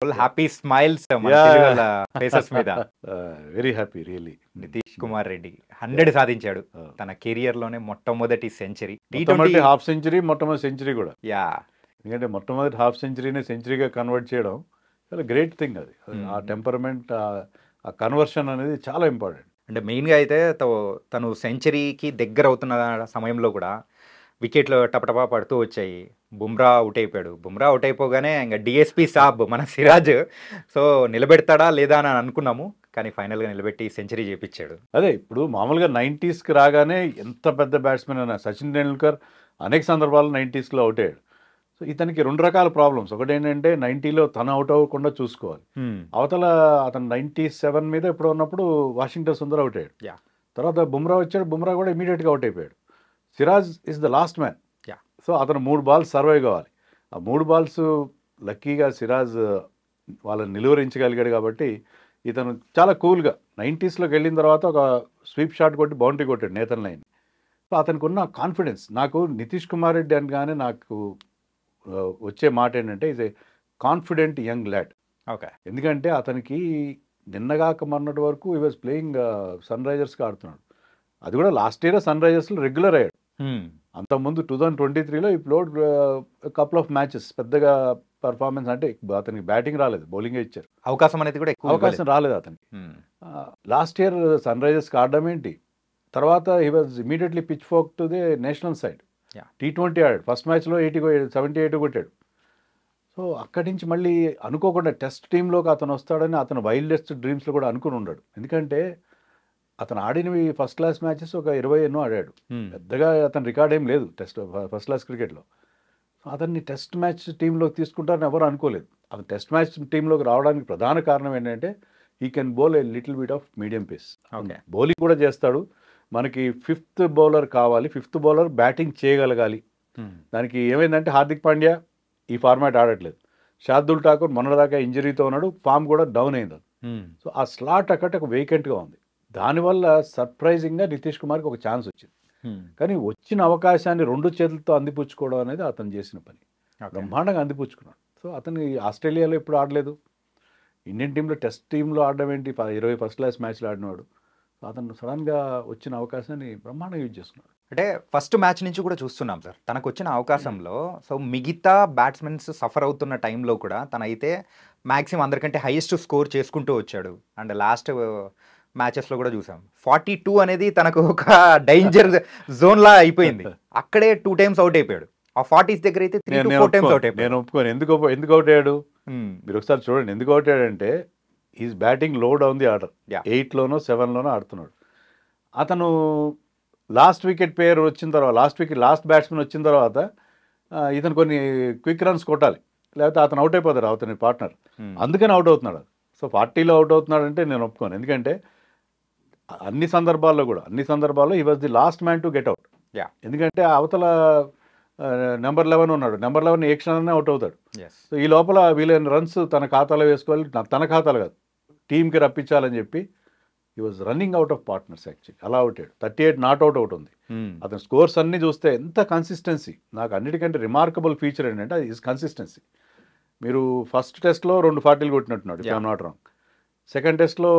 Full happy smiles మన Yeah. తెలుగోళ్ళ faces మీద. Very happy really. Nitish Kumar Reddy 100 సాధించాడు Uh, తన కెరియర్ లోనే మొట్టమొదటి సెంచరీ. మొట్టమొదటి హాఫ్ సెంచరీ, మొట్టమొదటి సెంచరీ కూడా. యా ఎందుకంటే మొట్టమొదటి హాఫ్ సెంచరీని సెంచరీగా కన్వర్ట్ చేయడం చాలా గ్రేట్ థింగ్. అది ఆ టెంపరమెంట్, ఆ కన్వర్షన్ అనేది చాలా ఇంపార్టెంట్. అంటే మెయిన్గా అయితే తను సెంచరీకి దగ్గర అవుతున్న సమయంలో కూడా వికెట్లు టపటపా పడుతూ వచ్చాయి. బుమ్రా అవుట్ అయిపోయాడు. బుమ్రా అవుట్ అయిపోగానే ఇంకా డిఎస్పి సాబ్ మన సిరాజ్ సో నిలబెడతాడా లేదా అని అనుకున్నాము, కానీ ఫైనల్గా నిలబెట్టి సెంచరీ చేపించాడు. అదే ఇప్పుడు మామూలుగా 90స్కి రాగానే ఎంత పెద్ద బ్యాట్స్మెన్ అయినా, సచిన్ టెండూల్కర్ అనేక సందర్భాల్లో 90స్లో అవుట్ అయ్యాడు. సో ఇతనికి రెండు రకాల ప్రాబ్లమ్స్. ఒకటి ఏంటంటే 90లో తను అవుట్ అవ్వకుండా చూసుకోవాలి. అవతల అతను 97 మీద ఎప్పుడు ఉన్నప్పుడు వాషింగ్టన్ సుందర్ అవుట్ అయ్యాడు. Yeah. తర్వాత బుమ్రా వచ్చాడు, బుమ్రా కూడా ఇమీడియట్గా అవుట్ అయిపోయాడు. Siraj is the last man. Yeah. So అతను 3 బాల్స్ సర్వైవ్ కావాలి. ఆ 3 బాల్స్ లక్కీగా సిరాజ్ వాళ్ళని నిలువరించగలిగాడు. కాబట్టి ఇతను చాలా కూల్గా 90స్లోకి వెళ్ళిన తర్వాత ఒక స్వీప్ షాట్ కొట్టి బౌండరీ కొట్టాడు నేతన్ లైన్. సో అతనికి ఉన్న కాన్ఫిడెన్స్, నాకు నితీష్ కుమార్ రెడ్డి అనగానే నాకు వచ్చే మాట ఏంటంటే is a confident young lad. Okay. ఎందుకంటే అతనికి నిన్నగాక మొన్నటి వరకు ఈ వాజ్ ప్లేయింగ్ సన్ రైజర్స్కి ఆడుతున్నాడు. అది కూడా లాస్ట్ ఇయర్ సన్ రైజర్స్లో రెగ్యులర్ అయ్యాడు. అంతకుముందు 2023లో ఈ ప్లేడ్ కపుల్ ఆఫ్ మ్యాచెస్, పెద్దగా పర్ఫార్మెన్స్ అంటే అతనికి బ్యాటింగ్ రాలేదు, బౌలింగే ఇచ్చారు. అవకాశం అనేది కూడా ఎక్కువ అవకాశం రాలేదు అతనికి. లాస్ట్ ఇయర్ సన్ రైజర్స్కి ఆడడం ఏంటి, తర్వాత he was immediately pitch folk to the national side. T20 ఆడాడు. ఫస్ట్ మ్యాచ్లో 78 కొట్టాడు. సో అక్కడి నుంచి మళ్ళీ అనుకోకుండా టెస్ట్ టీంలోకి అతను వస్తాడని అతను వైల్డెస్ట్ డ్రీమ్స్లో కూడా అనుకుని ఉన్నాడు. ఎందుకంటే అతను ఆడినవి ఫస్ట్ క్లాస్ మ్యాచెస్ ఒక 20 ఎన్నో ఆడాడు. పెద్దగా అతను రికార్డ్ ఏం లేదు ఫస్ట్ క్లాస్ క్రికెట్లో. అతన్ని టెస్ట్ మ్యాచ్ టీంలోకి తీసుకుంటారని ఎవరు అనుకోలేదు. అతను టెస్ట్ మ్యాచ్ టీంలోకి రావడానికి ప్రధాన కారణం ఏంటంటే he can bowl a little bit of medium pace. Bowling కూడా చేస్తాడు. మనకి 5th బౌలర్ కావాలి, 5th బౌలర్ బ్యాటింగ్ చేయగలగాలి. దానికి ఏమైందంటే హార్దిక్ పాండ్యా ఈ ఫార్మాట్ ఆడట్లేదు. శార్దుల్ ఠాకూర్ మొన్నటిదాకా ఇంజరీతో ఉన్నాడు, ఫామ్ కూడా డౌన్ అయింది. సో ఆ స్లాట్ అక్కడ ఒక వేకెంట్గా ఉంది. దానివల్ల సర్ప్రైజింగ్గా నితీష్ కుమార్కి ఒక ఛాన్స్ వచ్చింది. కానీ వచ్చిన అవకాశాన్ని 2 చేతులతో అందిపుచ్చుకోవడం అనేది అతను చేసిన పని. బ్రహ్మాండంగా అందిపుచ్చుకున్నాడు. సో అతను ఆస్ట్రేలియాలో ఎప్పుడు ఆడలేదు, ఇండియన్ టీంలో టెస్ట్ టీంలో ఆడడం ఏంటి, 20 ఫస్ట్ క్లాస్ మ్యాచ్లు ఆడినాడు. అతను సడన్గా వచ్చిన అవకాశాన్ని బ్రహ్మాండంగా యూజ్ చేసుకున్నాడు. అంటే ఫస్ట్ మ్యాచ్ నుంచి కూడా చూస్తున్నాం సార్, తనకు వచ్చిన అవకాశంలో సో మిగతా బ్యాట్స్మెన్స్ సఫర్ అవుతున్న టైంలో కూడా తనైతే మ్యాక్సిమం అందరికంటే హైయెస్ట్ స్కోర్ చేసుకుంటూ వచ్చాడు. అండ్ లాస్ట్ మ్యాచెస్లో కూడా చూసాం 42 అనేది తనకు ఒక డేంజర్ జోన్లా అయిపోయింది. అక్కడే 2 times అవుట్ అయిపోయాడు. ఆ 40s దగ్గర అయితే 3 to 4 times అవుట్ అయిపోయాడు. నేను ఒప్పుకోను. ఎందుకు అవుట్ అయ్యాడు మీరు ఒకసారి చూడండి. ఎందుకు అవుట్ అయ్యాడంటే ఈజ్ బ్యాటింగ్ లో డౌన్ ది ఆర్డర్. 8లోనో 7లోనో ఆడుతున్నాడు. అతను లాస్ట్ వికెట్ ప్లేయర్ వచ్చిన తర్వాత, లాస్ట్ బ్యాట్స్మెన్ వచ్చిన తర్వాత ఇతను కొన్ని క్విక్ రన్స్ కొట్టాలి, లేకపోతే అతను అవుట్ అయిపోతాడు అతని పార్ట్నర్. అందుకని అవుట్ అవుతున్నాడు. సో 40లో అవుట్ అవుతున్నాడంటే నేను ఒప్పుకోను. ఎందుకంటే అన్ని సందర్భాల్లో ఈ was the last man to get out. ఎందుకంటే అవతల నెంబర్ 11 ఉన్నాడు, నెంబర్ 11 ఏ క్షణాన్ని అవుట్ అవుతాడు. సో ఈ లోపల వీళ్ళని రన్స్ తన ఖాతాలో వేసుకోవాలి, తన ఖాతాలో కాదు టీంకి రప్పించాలని చెప్పి ఈ was running out of partners. Actually అలా అవుట్ అయ్యాడు. 38 నాట్ అవుట్ ఉంది. అతని స్కోర్స్ అన్నీ చూస్తే ఎంత కన్సిస్టెన్సీ. నాకు అన్నిటికంటే రిమార్కబుల్ ఫీచర్ ఏంటంటే ఈజ్ కన్సిస్టెన్సీ. మీరు ఫస్ట్ టెస్ట్లో 2 40 కొట్టినట్టున్నాడు, if I'm not wrong. Second టెస్ట్లో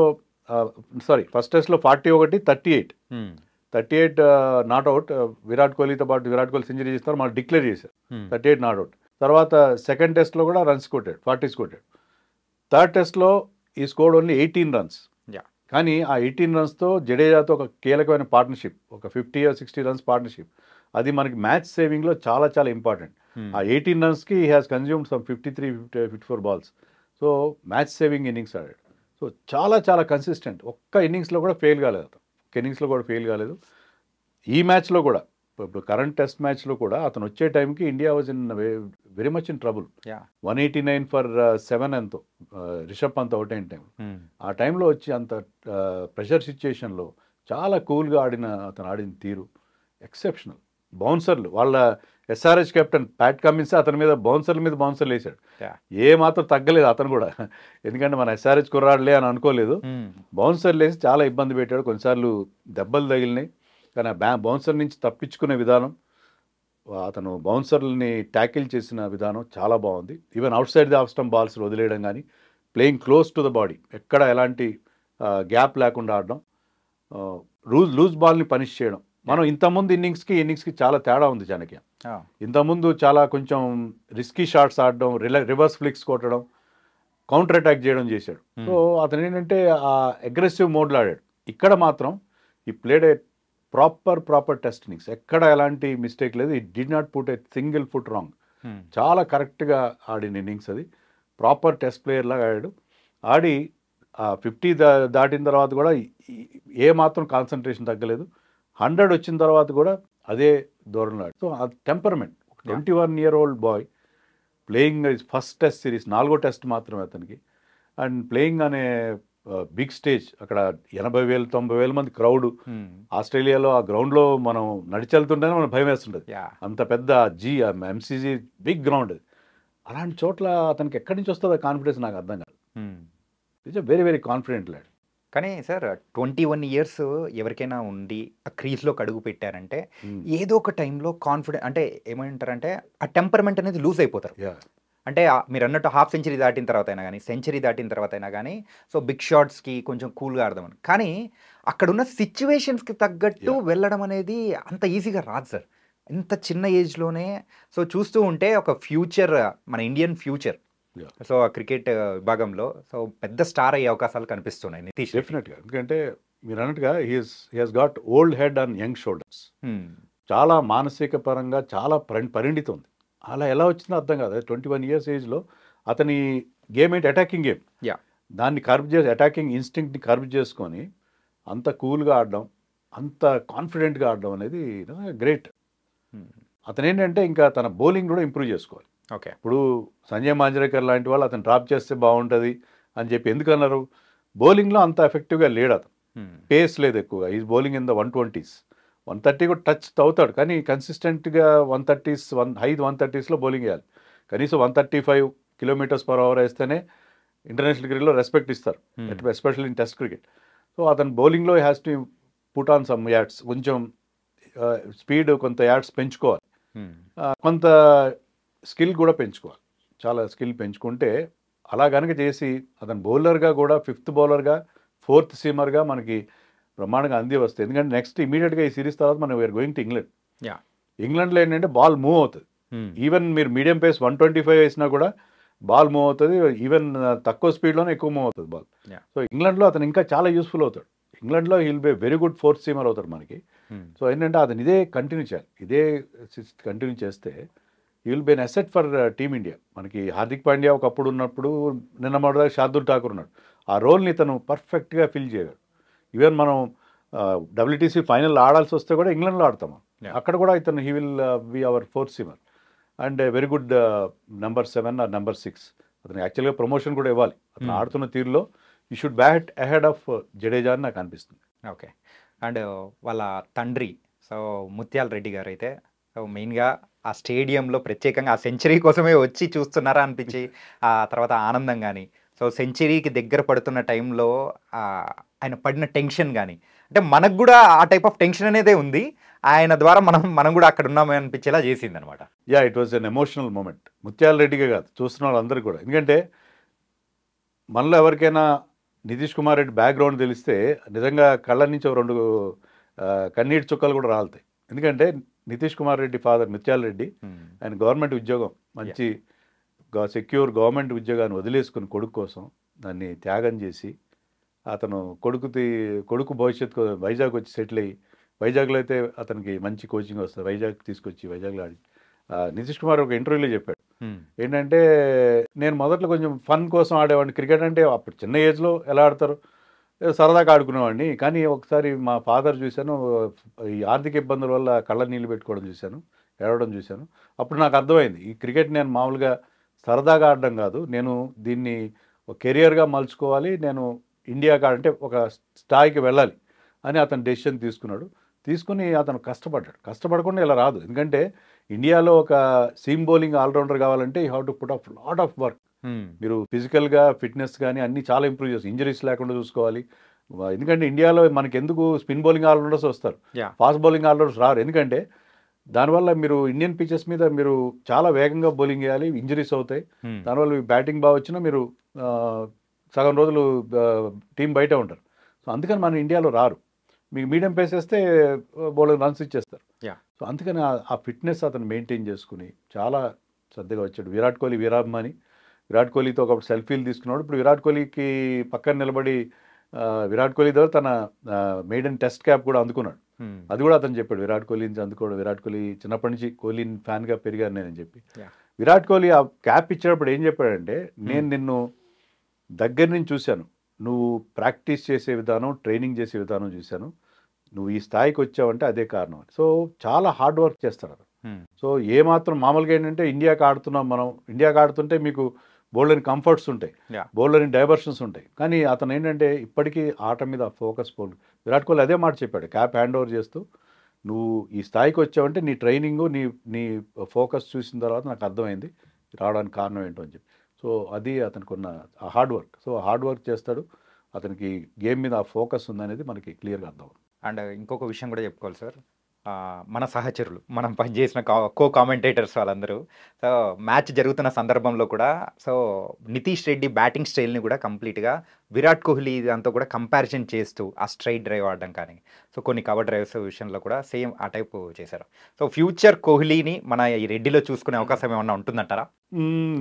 ఫస్ట్ టెస్ట్లో 41, 38 నాట్ అవుట్. విరాట్ కోహ్లీతో పాటు విరాట్ కోహ్లీ సెంచరీ చేస్తారు, మళ్ళీ డిక్లేర్ చేశారు 38 నాట్ అవుట్. తర్వాత సెకండ్ టెస్ట్లో కూడా రన్స్ కొట్టాడు, 40s కొట్టాడు. థర్డ్ టెస్ట్లో ఈ స్కోర్డ్ ఓన్లీ 18 రన్స్. కానీ ఆ 18 రన్స్తో జడేజాతో ఒక కీలకమైన పార్ట్నర్షిప్, ఒక 50 or 60 రన్స్ పార్ట్నర్షిప్, అది మనకి మ్యాచ్ సేవింగ్లో చాలా చాలా ఇంపార్టెంట్. ఆ 18 రన్స్కి he has consumed some 53-54 balls. So match saving innings ఆడాడు. సో చాలా చాలా కన్సిస్టెంట్. ఒక్క ఇన్నింగ్స్లో కూడా ఫెయిల్ కాలేదు అతను. ఈ మ్యాచ్లో కూడా, ఇప్పుడు కరెంట్ టెస్ట్ మ్యాచ్లో కూడా అతను వచ్చే టైంకి India was in very much in trouble. 189 for 7 ఎంతో రిషబ్ పంత్ అవుట్ అయిన టైం. ఆ టైంలో వచ్చి అంత ప్రెషర్ సిచ్యుయేషన్లో చాలా కూల్గా అతను ఆడిన తీరు ఎక్సెప్షనల్. బౌన్సర్లు, వాళ్ళ ఎస్ఆర్హెచ్ కెప్టెన్ ప్యాట్ కమిన్స్ అతని మీద బౌన్సర్లు వేశాడు. ఏ మాత్రం తగ్గలేదు అతను కూడా. ఎందుకంటే మన ఎస్ఆర్హెచ్ కుర్రాడులే అని అనుకోలేదు. బౌన్సర్లు వేసి చాలా ఇబ్బంది పెట్టాడు. కొన్నిసార్లు దెబ్బలు తగిలినాయి. కానీ ఆ బౌన్సర్ నుంచి తప్పించుకునే విధానం, అతను బౌన్సర్లని ట్యాకిల్ చేసిన విధానం చాలా బాగుంది. Even out side the off stump balls వదిలేయడం కానీ, playing close to the body, ఎక్కడ ఎలాంటి గ్యాప్ లేకుండా ఆడడం, లూజ్ బాల్ని పనిష్ చేయడం. మనం ఇంతకుముందు ఇన్నింగ్స్కి చాలా తేడా ఉంది చాణక్య. ఇంతకుముందు చాలా కొంచెం రిస్కీ షాట్స్ ఆడడం, రివర్స్ ఫ్లిక్స్ కొట్టడం, కౌంటర్ అటాక్ చేయడం చేశాడు. సో అతను ఏంటంటే ఆ అగ్రెసివ్ మోడ్లో ఆడాడు. ఇక్కడ మాత్రం ఈ played a proper test innings, ఎక్కడ ఎలాంటి మిస్టేక్ లేదు. ఈ did not put a single foot wrong. చాలా కరెక్ట్గా ఆడిన ఇన్నింగ్స్ అది. ప్రాపర్ టెస్ట్ ప్లేయర్ లాగా ఆడాడు. ఆడి 50 దాటిన తర్వాత కూడా ఏ మాత్రం కాన్సన్ట్రేషన్ తగ్గలేదు. 100 వచ్చిన తర్వాత కూడా అదే ధోరణిలో ఆడు. సో ఆ temperament, 21-year-old boy playing first test series, 4వ టెస్ట్ మాత్రమే అతనికి, అండ్ ప్లేయింగ్ అనే బిగ్ స్టేజ్, అక్కడ 80,000-90,000 మంది క్రౌడ్. ఆస్ట్రేలియాలో ఆ గ్రౌండ్లో మనం నడిచెళ్తుంటేనే మనకు భయం వేస్తుంటుంది. అంత పెద్ద ఎంసీజీ బిగ్ గ్రౌండ్. అలాంటి చోట్ల అతనికి ఎక్కడి నుంచి వస్తుందో కాన్ఫిడెన్స్ నాకు అర్థం కాదు. It's very very confident lad. కానీ సార్ 21 years ఎవరికైనా ఉండి ఆ క్రీజ్లో అడుగు పెట్టారంటే ఏదో ఒక టైంలో కాన్ఫిడెంట్ అంటే ఏమంటారంటే ఆ టెంపర్మెంట్ అనేది లూజ్ అయిపోతారు. అంటే మీరు అన్నట్టు హాఫ్ సెంచరీ దాటిన తర్వాత అయినా కానీ, సెంచరీ దాటిన తర్వాత అయినా కానీ, సో బిగ్ షాట్స్కి కొంచెం కూల్గా ఆడదామని. కానీ అక్కడున్న సిచ్యువేషన్స్కి తగ్గట్టు వెళ్ళడం అనేది అంత ఈజీగా రాదు సార్, ఇంత చిన్న ఏజ్లోనే. సో చూస్తూ ఉంటే ఒక ఫ్యూచర్, మన ఇండియన్ ఫ్యూచర్, సో ఆ క్రికెట్ విభాగంలో సో పెద్ద స్టార్ అయ్యే అవకాశాలు కనిపిస్తున్నాయి నితీష్. డెఫినెట్గా. ఎందుకంటే మీరు అన్నట్టుగా he has got old head on young shoulders. చాలా మానసిక పరంగా చాలా పరిణితి ఉంది. అలా ఎలా వచ్చిందో అర్థం కాదు. 21 years ఏజ్లో అతని గేమ్ ఏంటి? Attacking game. దాన్ని కర్బ్ చేసి, అటాకింగ్ ఇన్స్టింక్ట్ని కర్బ్ చేసుకొని అంత కూల్గా ఆడడం, అంత కాన్ఫిడెంట్గా ఆడడం అనేది గ్రేట్. అతను ఏంటంటే ఇంకా తన బౌలింగ్ కూడా ఇంప్రూవ్ చేసుకోవాలి. ఓకే, ఇప్పుడు సంజయ్ మాంజ్రేకర్ లాంటి వాళ్ళు అతను డ్రాప్ చేస్తే బాగుంటుంది అని చెప్పి ఎందుకన్నారు? బౌలింగ్లో అంత ఎఫెక్టివ్గా లేడు అతను. పేస్ లేదు ఎక్కువగా. Is bowling in the 120s. 130 కూడా టచ్ అవుతాడు, కానీ కన్సిస్టెంట్గా 130s, హై 130sలో బౌలింగ్ వేయాలి. కనీసం 135 km/h వేస్తేనే ఇంటర్నేషనల్ క్రికెట్లో రెస్పెక్ట్ ఇస్తారు, especially in test cricket. So అతను బౌలింగ్లో has to put on some ads, కొంచెం స్పీడ్, కొంత యాడ్స్ పెంచుకోవాలి, కొంత స్కిల్ కూడా పెంచుకోవాలి. చాలా స్కిల్ పెంచుకుంటే అలా కనుక చేసి అతను బౌలర్గా కూడా 5th బౌలర్గా 4th సీమర్గా మనకి బ్రహ్మాండంగా అంది వస్తుంది. ఎందుకంటే నెక్స్ట్ ఇమీడియట్గా ఈ సిరీస్ తర్వాత మనం వీఆర్ గోయింగ్ టు ఇంగ్లాండ్. ఇంగ్లాండ్లో ఏంటంటే బాల్ మూవ్ అవుతుంది. ఈవెన్ మీరు మీడియం పేస్ 125 వేసినా కూడా బాల్ మూవ్ అవుతుంది. ఈవెన్ తక్కువ స్పీడ్లోనే ఎక్కువ మూవ్ అవుతుంది బాల్. సో ఇంగ్లాండ్లో అతను ఇంకా చాలా యూస్ఫుల్ అవుతాడు. ఇంగ్లాండ్లో he'll be very good 4th seamer అవుతాడు మనకి. సో ఏంటంటే అతను ఇదే కంటిన్యూ చేయాలి. ఇదే కంటిన్యూ చేస్తే he will be an asset for team India. మనకి హార్దిక్ పాండ్యా ఒకప్పుడు ఉన్నప్పుడు, నిన్న మొదటిదాకా శార్దుల్ ఠాకూర్ ఉన్నాడు. ఆ రోల్ని ఇతను పర్ఫెక్ట్గా ఫిల్ చేయగలడు. ఈవెన్ మనం WTC ఫైనల్ ఆడాల్సి వస్తే కూడా ఇంగ్లాండ్లో ఆడతాము. అక్కడ కూడా ఇతను he will be our 4th seamer and very good number 7 or number 6. అతను యాక్చువల్గా ప్రమోషన్ కూడా ఇవ్వాలి. అతను ఆడుతున్న తీరులో you should bat ahead of Jadeja అని నాకు అనిపిస్తుంది. ఓకే, అండ్ వాళ్ళ తండ్రి సో ముత్యాల రెడ్డి గారు అయితే సో మెయిన్గా ఆ స్టేడియంలో ప్రత్యేకంగా ఆ సెంచరీ కోసమే వచ్చి చూస్తున్నారా అనిపించి, ఆ తర్వాత ఆనందం కానీ, సో సెంచరీకి దగ్గర పడుతున్న టైంలో ఆయన పడిన టెన్షన్ కానీ, అంటే మనకు కూడా ఆ టైప్ ఆఫ్ టెన్షన్ అనేదే ఉంది. ఆయన ద్వారా మనం కూడా అక్కడ ఉన్నామే అనిపించేలా చేసింది అనమాట. It was an emotional moment. ముత్యాల రెడ్డిగా కాదు, చూస్తున్న వాళ్ళందరికీ కూడా. ఎందుకంటే మనలో ఎవరికైనా నితీష్ కుమార్ రెడ్డి బ్యాక్గ్రౌండ్ తెలిస్తే నిజంగా కళ్ళ నుంచి 2 కన్నీటి చుక్కలు కూడా రాలుతాయి. ఎందుకంటే నితీష్ కుమార్ రెడ్డి ఫాదర్ ముత్యాల రెడ్డి, ఆయన గవర్నమెంట్ ఉద్యోగం, మంచి సెక్యూర్ గవర్నమెంట్ ఉద్యోగాన్ని వదిలేసుకుని కొడుకు కోసం దాన్ని త్యాగం చేసి, అతను కొడుకు భవిష్యత్తు వైజాగ్ వచ్చి సెటిల్ అయ్యి, వైజాగ్లో అయితే అతనికి మంచి కోచింగ్ వస్తుంది, వైజాగ్ తీసుకొచ్చి వైజాగ్లో ఆడి. నితీష్ కుమార్ ఒక ఇంటర్వ్యూలో చెప్పాడు ఏంటంటే, నేను మొదట్లో కొంచెం ఫన్ కోసం ఆడేవాడిని క్రికెట్. అంటే అప్పుడు చిన్న ఏజ్లో ఎలా ఆడతారు, సరదాగా ఆడుకునేవాడిని. కానీ ఒకసారి మా ఫాదర్ చూశాను, ఈ ఆర్థిక ఇబ్బందుల వల్ల కళ్ళ నీళ్ళు పెట్టుకోవడం చూశాను, ఏడవడం చూశాను. అప్పుడు నాకు అర్థమైంది, ఈ క్రికెట్ నేను మామూలుగా సరదాగా ఆడడం కాదు, నేను దీన్ని ఒక కెరియర్గా మలుచుకోవాలి, నేను ఇండియాకి అంటే ఒక స్థాయికి వెళ్ళాలి అని అతను డెసిషన్ తీసుకుని అతను కష్టపడకుండా ఇలా రాదు. ఎందుకంటే ఇండియాలో ఒక సీమ్ బౌలింగ్ ఆల్రౌండర్ కావాలంటే you have to put off lot of work. మీరు ఫిజికల్గా ఫిట్నెస్ కానీ అన్నీ చాలా ఇంప్రూవ్ చేస్తారు, ఇంజరీస్ లేకుండా చూసుకోవాలి. ఎందుకంటే ఇండియాలో మనకి ఎందుకు స్పిన్ బౌలింగ్ ఆల్రౌండర్స్ వస్తారు, ఫాస్ట్ బౌలింగ్ ఆల్రౌండర్స్ రారు. ఎందుకంటే దానివల్ల మీరు ఇండియన్ పిచెస్ మీద మీరు చాలా వేగంగా బౌలింగ్ చేయాలి, ఇంజరీస్ అవుతాయి. దానివల్ల మీ బ్యాటింగ్ బాగా వచ్చినా మీరు సగం రోజులు టీం బయట ఉంటారు. సో అందుకని మన ఇండియాలో రారు. మీకు మీడియం పేస్ వేస్తే బౌలర్ రన్స్ ఇచ్చేస్తారు. సో అందుకని ఆ ఫిట్నెస్ అతను మెయింటైన్ చేసుకుని చాలా శ్రద్ధగా వచ్చాడు. విరాట్ కోహ్లీ వీరాభిమాని. విరాట్ కోహ్లీతో ఒకప్పుడు సెల్ఫీలు తీసుకున్నాడు. ఇప్పుడు విరాట్ కోహ్లీకి పక్కన నిలబడి విరాట్ కోహ్లీ ద్వారా తన మెయిడెన్ టెస్ట్ క్యాప్ కూడా అందుకున్నాడు. అది కూడా అతను చెప్పాడు, విరాట్ కోహ్లీ నుంచి అందుకోవడం. విరాట్ కోహ్లీ చిన్నప్పటి నుంచి కోహ్లీ ఫ్యాన్గా పెరిగాను నేనని చెప్పి. విరాట్ కోహ్లీ ఆ క్యాప్ ఇచ్చేటప్పుడు ఏం చెప్పాడంటే, నేను నిన్ను దగ్గర నుంచి చూశాను, నువ్వు ప్రాక్టీస్ చేసే విధానం, ట్రైనింగ్ చేసే విధానం చూశాను, నువ్వు ఈ స్థాయికి వచ్చావంటే అదే కారణం. సో చాలా హార్డ్ వర్క్ చేస్తాడు అతను. సో ఏమాత్రం మామూలుగా ఏంటంటే ఇండియాకి ఆడుతున్నాం మనం, ఇండియాకి ఆడుతుంటే మీకు బౌలర్ని కంఫర్ట్స్ ఉంటాయి, బౌలర్ని డైవర్షన్స్ ఉంటాయి. కానీ అతను ఏంటంటే ఇప్పటికీ ఆట మీద ఫోకస్ బౌలర్. విరాట్ కోహ్లీ అదే మాట చెప్పాడు క్యాప్ హ్యాండ్ ఓవర్ చేస్తూ, నువ్వు ఈ స్థాయికి వచ్చావంటే నీ ట్రైనింగ్, నీ ఫోకస్ చూసిన తర్వాత నాకు అర్థమైంది రావడానికి కారణం ఏంటో అని చెప్పి. సో అది అతనికి ఉన్న hard work. So hard work చేస్తాడు, అతనికి గేమ్ మీద ఆ ఫోకస్ ఉందనేది మనకి క్లియర్గా అర్థం. అండ్ ఇంకొక విషయం కూడా చెప్పుకోవాలి సార్, మన సహచరులు, మనం పనిచేసిన కో కామెంటేటర్స్ వాళ్ళందరూ, సో మ్యాచ్ జరుగుతున్న సందర్భంలో కూడా సో నితీష్ రెడ్డి బ్యాటింగ్ స్టైల్ని కూడా కంప్లీట్గా విరాట్ కోహ్లీ దాంతో కూడా కంపారిజన్ చేస్తూ ఆ స్ట్రైట్ డ్రైవ్ ఆడడం కానీ, సో కొన్ని కవర్ డ్రైవ్స్ విషయంలో కూడా సేమ్ ఆ టైప్ చేశారు. సో ఫ్యూచర్ కోహ్లీని మన ఈ రెడ్డిలో చూసుకునే అవకాశం ఏమన్నా ఉంటుందంటారా?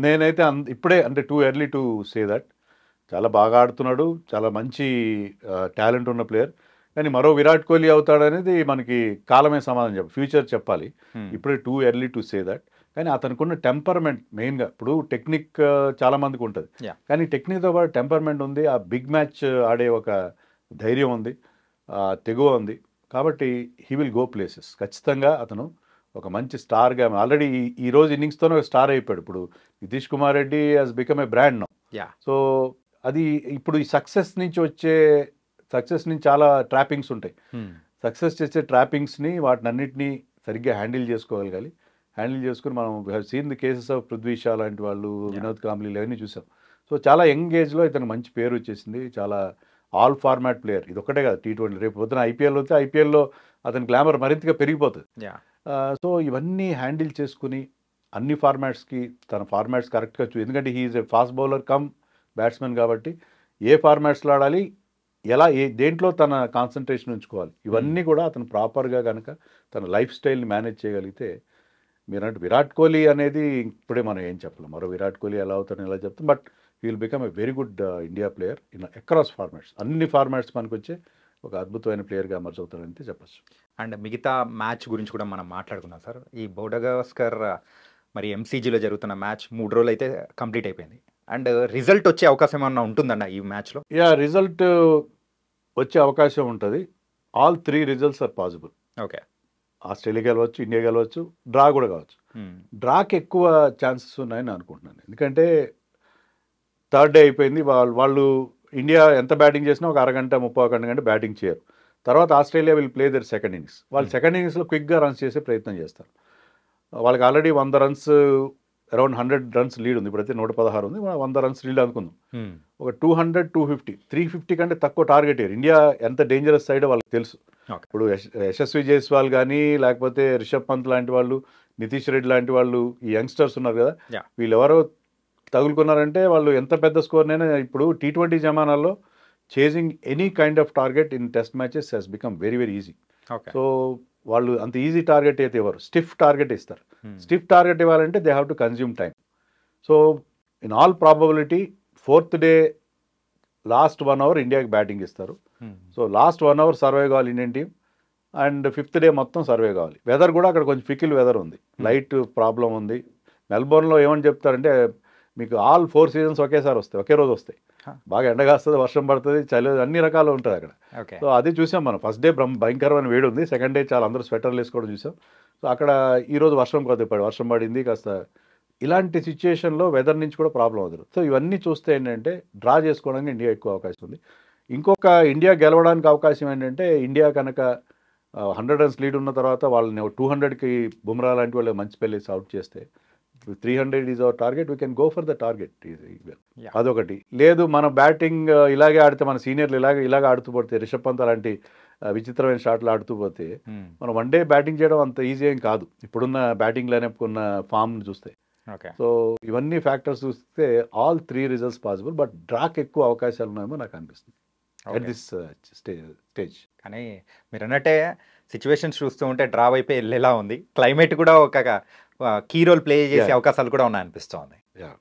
నేనైతే ఇప్పుడే అంటే too early to say that. చాలా బాగా ఆడుతున్నాడు, చాలా మంచి టాలెంట్ ఉన్న ప్లేయర్. కానీ మరో విరాట్ కోహ్లీ అవుతాడనేది మనకి కాలమే సమాధానం చెప్పాలి, ఫ్యూచర్ చెప్పాలి. ఇప్పుడే too early to say that. కానీ అతనుకున్న టెంపర్మెంట్ మెయిన్గా, ఇప్పుడు టెక్నిక్ చాలా మందికి ఉంటుంది, కానీ టెక్నిక్తో పాటు టెంపర్మెంట్ ఉంది, ఆ బిగ్ మ్యాచ్ ఆడే ఒక ధైర్యం ఉంది, తెగువ ఉంది. కాబట్టి హీ విల్ గో ప్లేసెస్. ఖచ్చితంగా అతను ఒక మంచి స్టార్గా ఆల్రెడీ ఈ రోజు ఇన్నింగ్స్తోనే ఒక స్టార్ అయిపోయాడు. ఇప్పుడు Nitish Kumar Reddy has become a brand now. So అది ఇప్పుడు ఈ సక్సెస్ నుంచి చాలా ట్రాపింగ్స్ ఉంటాయి. సక్సెస్ చేసే ట్రాపింగ్స్ని వాటిని అన్నింటినీ సరిగ్గా హ్యాండిల్ చేసుకోగలగాలి. హ్యాండిల్ చేసుకుని మనం have seen the cases of Prithvi Shah లాంటి వాళ్ళు, వినోద్ కాంబ్లీ అవన్నీ చూసాం. సో చాలా యంగ్ ఏజ్లో ఇతను మంచి పేరు వచ్చేసింది. చాలా ఆల్ ఫార్మాట్ ప్లేయర్. ఇది ఒక్కటే కాదు, T20 రేపు పొద్దున ఐపీఎల్ వస్తే ఐపీఎల్లో అతని గ్లామర్ మరింతగా పెరిగిపోతుంది. సో ఇవన్నీ హ్యాండిల్ చేసుకుని అన్ని ఫార్మాట్స్కి తన ఫార్మాట్స్ కరెక్ట్గా ఎందుకంటే హీఈస్ ఏ ఫాస్ట్ బౌలర్ కమ్ బ్యాట్స్మెన్ కాబట్టి ఏ ఫార్మాట్స్లో ఆడాలి, ఎలా దేంట్లో తన కాన్సన్ట్రేషన్ ఉంచుకోవాలి, ఇవన్నీ కూడా అతను ప్రాపర్గా కనుక తన లైఫ్ స్టైల్ని మేనేజ్ చేయగలిగితే, మీరంటే విరాట్ కోహ్లీ అనేది ఇప్పుడే మనం ఏం చెప్పలేం, మరో విరాట్ కోహ్లీ ఎలా అవుతారని ఎలా చెప్తాం. But he will become a very good India player in across formats. అన్ని ఫార్మాట్స్ మనకు వచ్చే ఒక అద్భుతమైన ప్లేయర్గా అమర్చి అవుతారని చెప్పచ్చు. అండ్ మిగతా మ్యాచ్ గురించి కూడా మనం మాట్లాడుకున్నాం సార్. ఈ బౌడగస్కర్ మరి ఎంసీజీలో జరుగుతున్న మ్యాచ్ 3 రోజులు అయితే కంప్లీట్ అయిపోయింది. అండ్ రిజల్ట్ వచ్చే అవకాశం ఏమన్నా ఉంటుందన్న ఈ మ్యాచ్లో? రిజల్ట్ వచ్చే అవకాశం ఉంటుంది. All 3 results are possible. Okay, Australia గెలవచ్చు, ఇండియా గెలవచ్చు, డ్రా కూడా కావచ్చు. డ్రాకి ఎక్కువ ఛాన్సెస్ ఉన్నాయని అనుకుంటున్నాను. ఎందుకంటే థర్డ్ డే అయిపోయింది, వాళ్ళు ఇండియా ఎంత బ్యాటింగ్ చేసినా ఒక అరగంట 30 గంట బ్యాటింగ్ చేయరు. తర్వాత Australia will play their second innings. వాళ్ళు సెకండ్ ఇన్నింగ్స్లో క్విక్గా రన్స్ చేసే ప్రయత్నం చేస్తారు. వాళ్ళకి already 100 runs, around 100 runs lead ఉంది. ఇప్పుడైతే 116 ఉంది, 100 రన్స్ లీడ్ అనుకుందాం. ఒక 200, 250, 350 కంటే తక్కువ టార్గెట్ ఇయ్యారు. ఇండియా ఎంత డేంజరస్ సైడ్ వాళ్ళకి తెలుసు. ఇప్పుడు యశస్వి జైస్వాల్ కానీ, లేకపోతే రిషబ్ పంత్ లాంటి వాళ్ళు, నితీష్ రెడ్డి లాంటి వాళ్ళు, ఈ యంగ్స్టర్స్ ఉన్నారు కదా, వీళ్ళెవరో తగులుకున్నారంటే వాళ్ళు ఎంత పెద్ద స్కోర్నైనా, ఇప్పుడు T20 జమానాల్లో chasing any kind of target in test matches has become very very easy. So వాళ్ళు అంత ఈజీ టార్గెట్ అయితే ఇవ్వరు, స్టిఫ్ టార్గెట్ ఇస్తారు. స్టిఫ్ టార్గెట్ ఇవ్వాలంటే they have to consume time. So in all probability 4th day last 1 hour ఇండియాకి batting ఇస్తారు. So last 1 hour survive కావాలి Indian team, and 5th day మొత్తం సర్వే కావాలి. వెదర్ కూడా అక్కడ కొంచెం ఫికిల్ వెదర్ ఉంది, లైట్ ప్రాబ్లం ఉంది. మెల్బోర్న్లో ఏమని చెప్తారంటే మీకు ఆల్ 4 సీజన్స్ ఒకేసారి వస్తాయి, ఒకే రోజు వస్తాయి. బాగా ఎండగాస్తుంది, వర్షం పడుతుంది, చలి, అన్ని రకాలు ఉంటుంది అక్కడ. సో అది చూసాం మనం. ఫస్ట్ డే భయంకరమైన వేడి ఉంది, సెకండ్ డే చాలా అందరూ స్వెటర్లు వేసుకోవడం చూసాం. సో అక్కడ ఈరోజు వర్షం వర్షం పడింది కాస్త. ఇలాంటి సిచ్యుయేషన్లో వెదర్ నుంచి కూడా ప్రాబ్లం అవుతుంది. సో ఇవన్నీ చూస్తే ఏంటంటే డ్రా చేసుకోవడానికి ఇండియా ఎక్కువ అవకాశం ఉంది. ఇంకొక ఇండియా గెలవడానికి అవకాశం ఏంటంటే, ఇండియా కనుక 100 రన్స్ లీడ్ ఉన్న తర్వాత వాళ్ళని 200కి బుమ్రా లాంటి వాళ్ళు మంచి పెళ్ళేసి అవుట్ చేస్తే, 300 is our target, we can go for the target. అదొకటి. లేదు మన బ్యాటింగ్ ఇలాగే ఆడితే, మన సీనియర్లు ఇలాగే ఆడుతూ పడితే, రిషబ్ పంత్ అలాంటి విచిత్రమైన షాట్లు ఆడుతూ పోతే మనం వన్ డే బ్యాటింగ్ చేయడం అంత ఈజీ ఏం కాదు ఇప్పుడున్న బ్యాటింగ్ లైనప్ ఉన్న ఫామ్ చూస్తే. ఓకే. సో ఇవన్నీ ఫ్యాక్టర్స్ చూస్తే all 3 results possible, but drag ఎక్కువ అవకాశాలు ఉన్నాయేమో నాకు అనిపిస్తుంది అట్ దిస్ స్టేజ్. కానీ మీరు అన్నట్టే సిచ్యువేషన్స్ చూస్తూ ఉంటే డ్రా అయిపోయి వెళ్ళేలా ఉంది. క్లైమేట్ కూడా ఒక కీ రోల్ ప్లే చేసే అవకాశాలు కూడా ఉన్నాయనిపిస్తోంది. యా